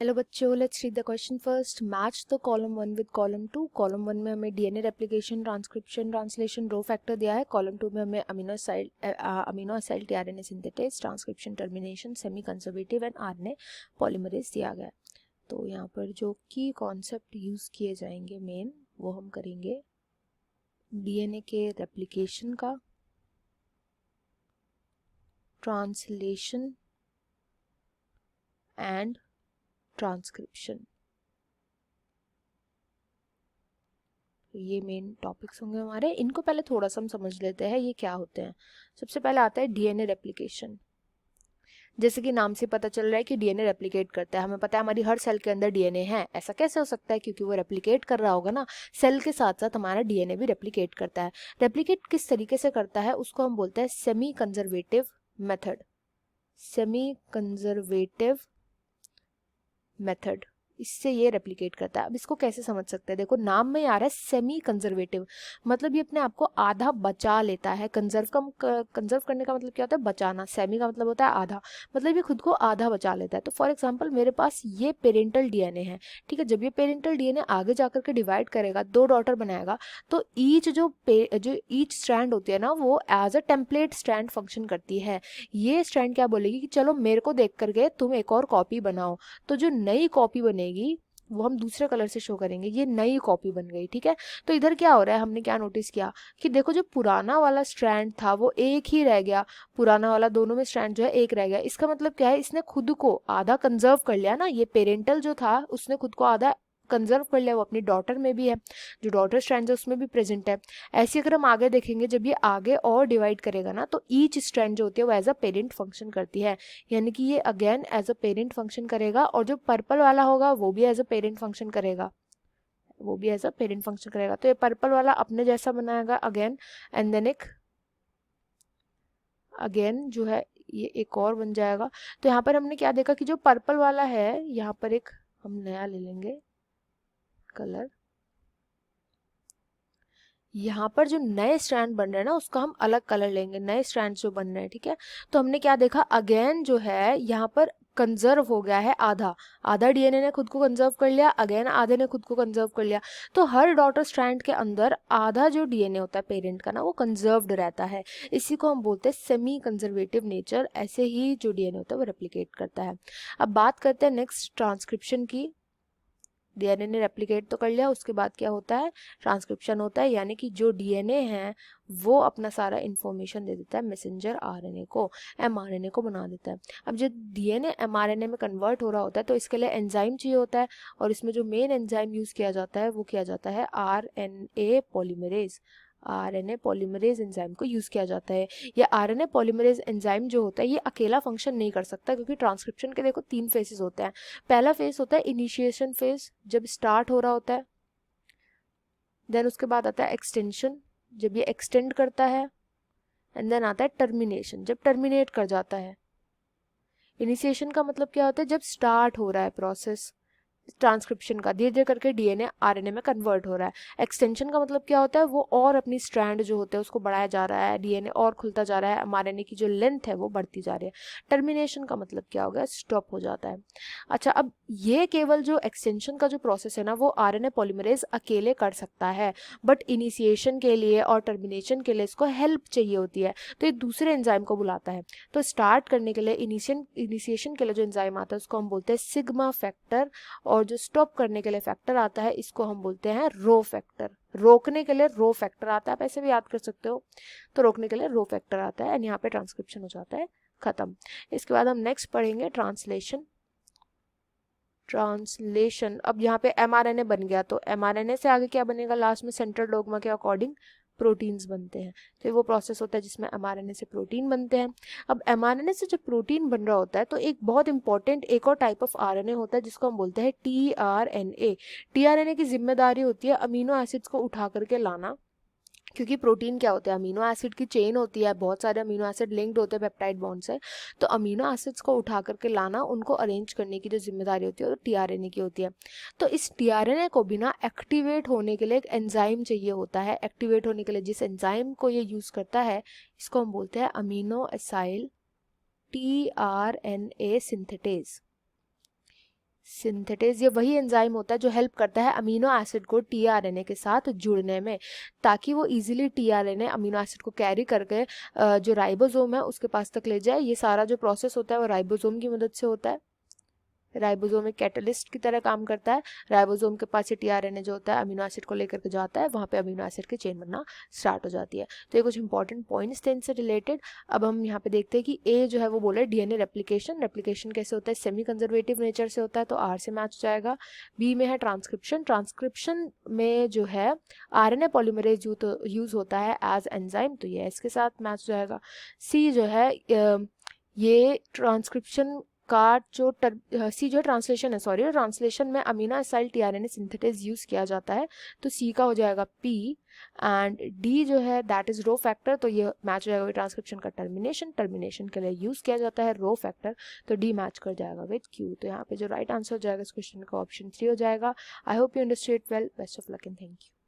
Hello बच्चों, let's read the question first. Match the column 1 with column 2। Column 1 में हमें DNA replication, transcription, translation, rho factor दिया है। Column 2 में हमें amino acid, tRNA synthetase, transcription, termination, semi conservative and RNA polymerase दिया गया है। तो यहाँ पर जो की कॉन्सेप्ट यूज़ किए जाएंगे मेन, वो हम करेंगे डीएनए के रेप्लिकेशन का, ट्रांसलेशन एंड ट्रांसक्रिप्शन। ये मेन टॉपिक्स होंगे हमारे। इनको पहले थोड़ा सा हम समझ लेते हैं ये क्या होते हैं। सबसे पहले आता है डीएनए रेप्लिकेशन। जैसे कि नाम से पता चल रहा है कि डीएनए रेप्लिकेट करता है। हमें पता है हमारी हर सेल के अंदर डीएनए है। ऐसा कैसे हो सकता है? क्योंकि वो रेप्लिकेट कर रहा होगा ना। सेल के साथ साथ हमारा डीएनए भी रेप्लिकेट करता है। रेप्लिकेट किस तरीके से करता है उसको हम बोलते हैं semi conservative method. Semi conservative method, इससे ये रेप्लिकेट करता है। अब इसको कैसे समझ सकते हैं? देखो नाम में आ रहा है सेमी कंजर्वेटिव, मतलब ये अपने आप को आधा बचा लेता है। कंजर्व करने का मतलब क्या होता है? बचाना। सेमी का मतलब होता है आधा, मतलब ये खुद को आधा बचा लेता है। तो फॉर एग्जाम्पल मेरे पास ये पेरेंटल डीएनए है, ठीक है। जब ये पेरेंटल डीएनए आगे जाकर के डिवाइड करेगा, दो डॉटर बनाएगा, तो जो ईच स्ट्रैंड होती है ना, वो as a template strand function करती है। ये स्ट्रैंड क्या बोलेगी कि चलो मेरे को देख करके तुम एक और कॉपी बनाओ। तो जो नई कॉपी बनेगी वो हम दूसरे कलर से शो करेंगे। ये नई कॉपी बन गई, ठीक है। तो इधर क्या हो रहा है, हमने क्या नोटिस किया कि देखो जो पुराना वाला स्ट्रैंड था वो एक ही रह गया। पुराना वाला, दोनों में स्ट्रैंड जो है एक रह गया। इसका मतलब क्या है? इसने खुद को आधा कंजर्व कर लिया ना। ये पेरेंटल जो था उसने खुद को आधा कंजर्व कर लिया। वो अपनी डॉटर में भी है, जो डॉटर स्ट्रैंड है उसमें भी प्रेजेंट है। ऐसे अगर हम आगे देखेंगे, जब ये आगे और डिवाइड करेगा ना, तो ईच स्ट्रैंड जो होती है वो एज अ पेरेंट फंक्शन करती है। यानी कि ये again as a parent function करेगा। और जो पर्पल वाला होगा वो भी एज अ पेरेंट फंक्शन करेगा, वो भी एज अ पेरेंट फंक्शन करेगा। तो ये पर्पल वाला अपने जैसा बनाएगा अगेन, एंड देन अगेन जो है ये एक और बन जाएगा। तो यहाँ पर हमने क्या देखा कि जो पर्पल वाला है, यहाँ पर एक हम नया ले लेंगे कलर। यहाँ पर जो नए स्ट्रैंड बन रहे हैं ना, उसका हम अलग कलर लेंगे। नए स्ट्रैंड जो बन रहे हैं, ठीक है। तो हमने क्या देखा, अगेन जो है यहाँ पर कंजर्व हो गया है आधा। आधा डीएनए ने खुद को कंजर्व कर लिया, अगेन आधे ने खुद को कंजर्व कर लिया। तो हर डॉटर स्ट्रैंड के अंदर आधा जो डीएनए होता है पेरेंट का ना, वो कंजर्व्ड रहता है। इसी को हम बोलते हैं सेमी कंजर्वेटिव नेचर। ऐसे ही जो डीएनए होता है वो रेप्लिकेट करता है। अब बात करते हैं नेक्स्ट ट्रांसक्रिप्शन की। डीएनए ने रेप्लिकेट तो कर लिया, उसके बाद क्या होता है? ट्रांसक्रिप्शन होता है। यानी कि जो डीएनए है वो अपना सारा इंफॉर्मेशन दे देता है मैसेंजर आरएनए को, एमआरएनए को बना देता है। अब जब डीएनए एमआरएनए में कन्वर्ट हो रहा होता है तो इसके लिए एंजाइम चाहिए होता है। और इसमें जो मेन एंजाइम यूज किया जाता है वो किया जाता है RNA polymerase. RNA polymerase enzyme को यूज किया जाता है। ये आरएनए पॉलीमरेज एंजाइम जो होता है ये अकेला फंक्शन नहीं कर सकता, क्योंकि ट्रांसक्रिप्शन के देखो 3 फेजेस होते हैं। पहला फेज होता है इनिशिएशन फेज, जब स्टार्ट हो रहा होता है। देन उसके बाद आता है एक्सटेंशन, जब ये एक्सटेंड करता है। एंड देन आता है टर्मिनेशन, जब टर्मिनेट कर जाता है। इनिशिएशन का मतलब क्या होता है? जब स्टार्ट हो रहा है प्रोसेस ट्रांसक्रिप्शन का, धीरे धीरे करके डीएनए आरएनए में कन्वर्ट हो रहा है। एक्सटेंशन का मतलब क्या होता है? वो और अपनी स्ट्रैंड जो होते हैं उसको बढ़ाया जा रहा है, डीएनए और खुलता जा रहा है, एमआरएनए की जो लेंथ है वो बढ़ती जा रही है। टर्मिनेशन का मतलब क्या हो गया? स्टॉप हो जाता है। अच्छा, अब ये केवल जो एक्सटेंशन का जो प्रोसेस है ना, वो आरएनए पॉलीमरेज अकेले कर सकता है। बट इनिशिएशन के लिए और टर्मिनेशन के लिए इसको हेल्प चाहिए होती है, तो ये दूसरे एंजाइम को बुलाता है। तो स्टार्ट करने के लिए इनिशिएशन के लिए जो एंजाइम आता है उसको हम बोलते हैं सिग्मा फैक्टर। और जो स्टॉप करने के लिए फैक्टर आता है इसको हम बोलते हैं रो फैक्टर। रोकने के लिए रो फैक्टर आता है, आप ऐसे भी याद कर सकते हो। तो रोकने के लिए रो फैक्टर आता है, एंड यहाँ पे ट्रांसक्रिप्शन हो जाता है खत्म। इसके बाद हम नेक्स्ट पढ़ेंगे ट्रांसलेशन। ट्रांसलेशन, अब यहाँ पे एमआरएनए बन गया, तो एमआरएनए से आगे क्या बनेगा? लास्ट में सेंट्रल डोग्मा के अकॉर्डिंग प्रोटीन्स बनते हैं। तो वो प्रोसेस होता है जिसमें एमआरएनए से प्रोटीन बनते हैं। अब एमआरएनए से जब प्रोटीन बन रहा होता है तो एक बहुत इंपॉर्टेंट एक और टाइप ऑफ आरएनए होता है जिसको हम बोलते हैं टीआरएनए। टीआरएनए की जिम्मेदारी होती है अमीनो एसिड्स को उठा करके लाना। क्योंकि प्रोटीन क्या होता है? अमीनो एसिड की चेन होती है, बहुत सारे अमीनो एसिड लिंक्ड होते हैं पेप्टाइड बॉन्ड से। तो अमीनो एसिड्स को उठा करके लाना, उनको अरेंज करने की जो जिम्मेदारी होती है वो टीआरएनए की होती है। तो इस टीआरएनए को भी ना एक्टिवेट होने के लिए एक एंजाइम चाहिए होता है। एक्टिवेट होने के लिए जिस एंजाइम को ये यूज करता है इसको हम बोलते हैं amino acyl tRNA synthetase. Synthetase ये वही एंजाइम होता है जो हेल्प करता है अमीनो एसिड को टीआरएनए के साथ जुड़ने में, ताकि वो इजीली टीआरएनए अमीनो एसिड को कैरी करके जो राइबोसोम है उसके पास तक ले जाए। ये सारा जो प्रोसेस होता है वो राइबोसोम की मदद से होता है। राइबोसोम एक कैटलिस्ट की तरह काम करता है। राइबोसोम के पास ये टीआरएनए जो होता है अमीनो एसिड को लेकर के जाता है, वहाँ पे अमीनो एसिड की चेन बनना स्टार्ट हो जाती है। तो ये कुछ इंपॉर्टेंट पॉइंट्स थे इनसे रिलेटेड। अब हम यहाँ पे देखते हैं कि ए जो है वो बोले डीएनए रेप्लिकेशन। रेप्लिकेशन कैसे होता है? सेमी कंजर्वेटिव नेचर से होता है, तो आर से मैच हो जाएगा। बी में है ट्रांसक्रिप्शन। ट्रांसक्रिप्शन में जो है आरएनए पॉलीमरेज यूज होता है एज एंजाइम, तो ये इसके साथ मैच हो जाएगा। सी जो है ये ट्रांसक्रिप्शन का जो सी जो ट्रांसलेशन है, सॉरी ट्रांसलेशन में amino acid tRNA synthetase use किया जाता है, तो सी का हो जाएगा पी। एंड डी जो है दैट इज रो फैक्टर, तो ये मैच हो जाएगा ट्रांसक्रिप्शन का टर्मिनेशन के लिए यूज किया जाता है रो फैक्टर, तो डी मैच कर जाएगा विद क्यू। तो यहाँ पे जो राइट आंसर हो जाएगा इस क्वेश्चन का ऑप्शन 3 हो जाएगा। I hope you understood well. Best of luck and thank you.